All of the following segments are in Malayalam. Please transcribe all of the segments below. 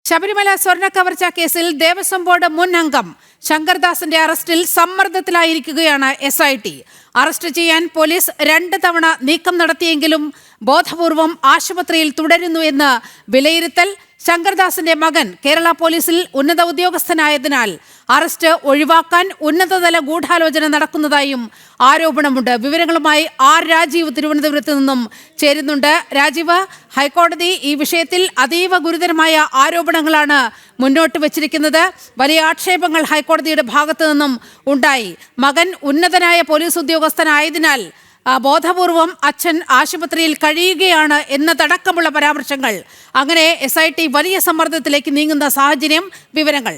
ശബരിമല സ്വർണ്ണക്കവർച്ച കേസിൽ ദേവസ്വം ബോർഡ് മുൻ അംഗം ശങ്കർദാസിന്റെ അറസ്റ്റിൽ സമ്മർദ്ദത്തിലായിരിക്കുകയാണ് SIT. അറസ്റ്റ് ചെയ്യാൻ പോലീസ് 2 തവണ നീക്കം നടത്തിയെങ്കിലും ബോധപൂർവം ആശുപത്രിയിൽ തുടരുന്നു എന്ന് വിലയിരുത്തൽ. ശങ്കർദാസിന്റെ മകൻ കേരള പോലീസിൽ ഉന്നത ഉദ്യോഗസ്ഥനായതിനാൽ അറസ്റ്റ് ഒഴിവാക്കാൻ ഉന്നതതല ഗൂഢാലോചന നടക്കുന്നതായും ആരോപണമുണ്ട്. വിവരങ്ങളുമായി രാജീവ് തിരുവനന്തപുരത്ത് നിന്നും ചേരുന്നുണ്ട്. രാജീവ്, ഹൈക്കോടതി ഈ വിഷയത്തിൽ അതീവ ഗുരുതരമായ ആരോപണങ്ങളാണ് മുന്നോട്ട് വച്ചിരിക്കുന്നത്. വലിയ ആക്ഷേപങ്ങൾ ഹൈക്കോടതിയുടെ ഭാഗത്തു നിന്നും ഉണ്ടായി. മകൻ ഉന്നതനായ പോലീസ് ഉദ്യോഗസ്ഥനായതിനാൽ ബോധപൂർവം അച്ഛൻ ആശുപത്രിയിൽ കഴിയുകയാണ് എന്നതടക്കമുള്ള പരാമർശങ്ങൾ. അങ്ങനെ SIT വലിയ സമ്മർദ്ദത്തിലേക്ക് നീങ്ങുന്ന സാഹചര്യം. വിവരങ്ങൾ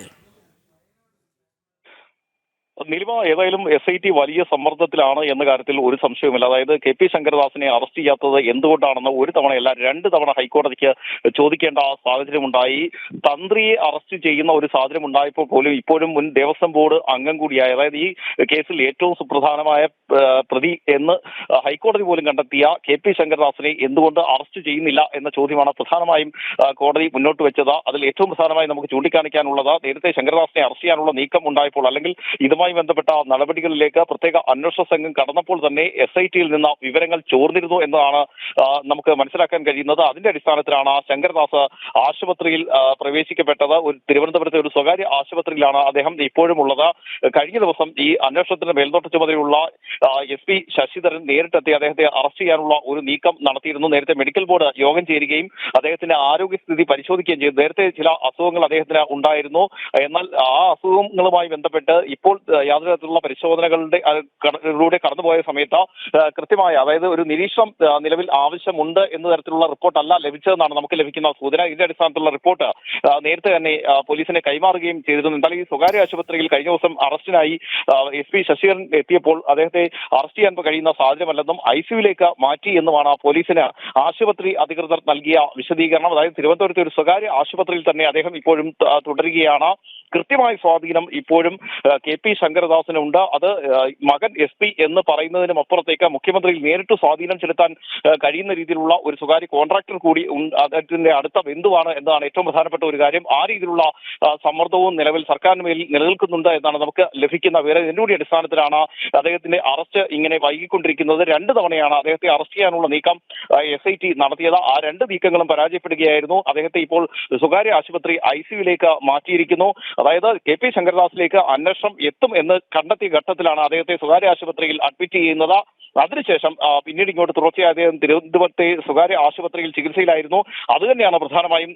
നിലിമ, ഏതായാലും SIT വലിയ സമ്മർദ്ദത്തിലാണ് എന്ന കാര്യത്തിൽ ഒരു സംശയവുമില്ല. അതായത് KP ശങ്കർദാസിനെ അറസ്റ്റ് ചെയ്യാത്തത് എന്തുകൊണ്ടാണെന്ന് ഒരു തവണയല്ല 2 തവണ ഹൈക്കോടതിക്ക് ചോദിക്കേണ്ട സാഹചര്യമുണ്ടായി. തന്ത്രിയെ അറസ്റ്റ് ചെയ്യുന്ന ഒരു സാഹചര്യം ഉണ്ടായപ്പോൾ പോലും ഇപ്പോഴും മുൻ ദേവസ്വം ബോർഡ് അംഗം കൂടിയായ, അതായത് ഈ കേസിൽ ഏറ്റവും സുപ്രധാനമായ പ്രതി എന്ന് ഹൈക്കോടതി പോലും കണ്ടെത്തിയ KP ശങ്കർദാസിനെ എന്തുകൊണ്ട് അറസ്റ്റ് ചെയ്യുന്നില്ല എന്ന ചോദ്യമാണ് പ്രധാനമായും കോടതി മുന്നോട്ട് വെച്ചത്. അതിൽ ഏറ്റവും പ്രധാനമായി നമുക്ക് ചൂണ്ടിക്കാണിക്കാനുള്ളത്, നേരത്തെ ശങ്കർദാസിനെ അറസ്റ്റ് ചെയ്യാനുള്ള നീക്കം ഉണ്ടായപ്പോൾ അല്ലെങ്കിൽ ഇതുമായി ബന്ധപ്പെട്ട നടപടികളിലേക്ക് പ്രത്യേക അന്വേഷണ സംഘം കടന്നപ്പോൾ തന്നെ SITയിൽ നിന്ന് വിവരങ്ങൾ ചോർന്നിരുന്നു എന്നതാണ് നമുക്ക് മനസ്സിലാക്കാൻ കഴിയുന്നത്. അതിന്റെ അടിസ്ഥാനത്തിലാണ് ശങ്കർദാസ് ആശുപത്രിയിൽ പ്രവേശിക്കപ്പെട്ടത്. തിരുവനന്തപുരത്തെ ഒരു സ്വകാര്യ ആശുപത്രിയിലാണ് അദ്ദേഹം ഇപ്പോഴും ഉള്ളത്. കഴിഞ്ഞ ദിവസം ഈ അന്വേഷണത്തിന്റെ മേൽനോട്ട ചുമതലയുള്ള SP ശശിധരൻ നേരിട്ടെത്തി അദ്ദേഹത്തെ അറസ്റ്റ് ചെയ്യാനുള്ള ഒരു നീക്കം നടത്തിയിരുന്നു. നേരത്തെ മെഡിക്കൽ ബോർഡ് യോഗം ചേരുകയും അദ്ദേഹത്തിന്റെ ആരോഗ്യസ്ഥിതി പരിശോധിക്കുകയും ചെയ്തു. നേരത്തെ ചില അസുഖങ്ങൾ അദ്ദേഹത്തിന് ഉണ്ടായിരുന്നു. എന്നാൽ ആ അസുഖങ്ങളുമായി ബന്ധപ്പെട്ട് ഇപ്പോൾ യാതൊരു തരത്തിലുള്ള പരിശോധനകളുടെ കടന്നുപോയ സമയത്ത് കൃത്യമായ, അതായത് ഒരു നിരീക്ഷണം നിലവിൽ ആവശ്യമുണ്ട് എന്ന തരത്തിലുള്ള റിപ്പോർട്ടല്ല ലഭിച്ചതെന്നാണ് നമുക്ക് ലഭിക്കുന്ന സൂചന. ഇതിന്റെ അടിസ്ഥാനത്തിലുള്ള റിപ്പോർട്ട് നേരത്തെ തന്നെ പോലീസിനെ കൈമാറുകയും ചെയ്തിരുന്നു. എന്നാൽ ഈ സ്വകാര്യ ആശുപത്രിയിൽ കഴിഞ്ഞ ദിവസം അറസ്റ്റിനായി SP ശശിധരൻ എത്തിയപ്പോൾ അദ്ദേഹത്തെ അറസ്റ്റ് ചെയ്യാൻ കഴിയുന്ന സാഹചര്യമല്ലെന്നും ICUവിലേക്ക് മാറ്റി എന്നുമാണ് പോലീസിന് ആശുപത്രി അധികൃതർ നൽകിയ വിശദീകരണം. അതായത് തിരുവനന്തപുരത്തെ ഒരു സ്വകാര്യ ആശുപത്രിയിൽ തന്നെ അദ്ദേഹം ഇപ്പോഴും തുടരുകയാണ്. കൃത്യമായ സ്വാധീനം ഇപ്പോഴും KP ശങ്കർദാസിനുണ്ട്. അത് മകൻ SP എന്ന് പറയുന്നതിനും അപ്പുറത്തേക്ക് മുഖ്യമന്ത്രിയിൽ നേരിട്ട് സ്വാധീനം ചെലുത്താൻ കഴിയുന്ന രീതിയിലുള്ള ഒരു സ്വകാര്യ കോൺട്രാക്ടർ കൂടി അദ്ദേഹത്തിന്റെ അടുത്ത ബന്ധുവാണ് എന്നതാണ് ഏറ്റവും പ്രധാനപ്പെട്ട ഒരു കാര്യം. ആ രീതിയിലുള്ള സമ്മർദ്ദവും നിലവിൽ സർക്കാരിന് മേൽ നിലനിൽക്കുന്നുണ്ട് എന്നാണ് നമുക്ക് ലഭിക്കുന്ന വിവരം. ഇതിന്റെ കൂടി അടിസ്ഥാനത്തിലാണ് അദ്ദേഹത്തിന്റെ അറസ്റ്റ് ഇങ്ങനെ വൈകിക്കൊണ്ടിരിക്കുന്നത്. 2 തവണയാണ് അദ്ദേഹത്തെ അറസ്റ്റ് ചെയ്യാനുള്ള നീക്കം SIT നടത്തിയത്. ആ 2 നീക്കങ്ങളും പരാജയപ്പെടുകയായിരുന്നു. അദ്ദേഹത്തെ ഇപ്പോൾ സ്വകാര്യ ആശുപത്രി ICUവിലേക്ക് മാറ്റിയിരിക്കുന്നു. അതായത് KP ശങ്കർദാസിലേക്ക് അന്വേഷണം എത്തും എന്ന് കണ്ടെത്തിയ ഘട്ടത്തിലാണ് അദ്ദേഹത്തെ സ്വകാര്യ ആശുപത്രിയിൽ അഡ്മിറ്റ് ചെയ്യുന്നത്. അതിനുശേഷം പിന്നീട് ഇങ്ങോട്ട് തുടർച്ചയായി അദ്ദേഹം തിരുവനന്തപുരത്തെ സ്വകാര്യ ആശുപത്രിയിൽ ചികിത്സയിലായിരുന്നു. അതുതന്നെയാണ് പ്രധാനമായും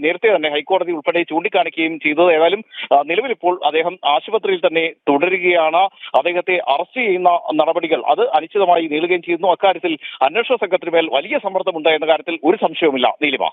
നേരത്തെ തന്നെ ഹൈക്കോടതി ഉൾപ്പെടെ ചൂണ്ടിക്കാണിക്കുകയും ചെയ്തത്. ഏതായാലും നിലവിൽ ഇപ്പോൾ അദ്ദേഹം ആശുപത്രിയിൽ തന്നെ തുടരുകയാണ്. അദ്ദേഹത്തെ അറസ്റ്റ് ചെയ്യുന്ന നടപടികൾ അത് അനിശ്ചിതമായി നീളുകയും ചെയ്യുന്നു. അക്കാര്യത്തിൽ അന്വേഷണ സംഘത്തിന് മേൽ വലിയ സമ്മർദ്ദമുണ്ട് എന്ന കാര്യത്തിൽ ഒരു സംശയവുമില്ല. നീലിമ.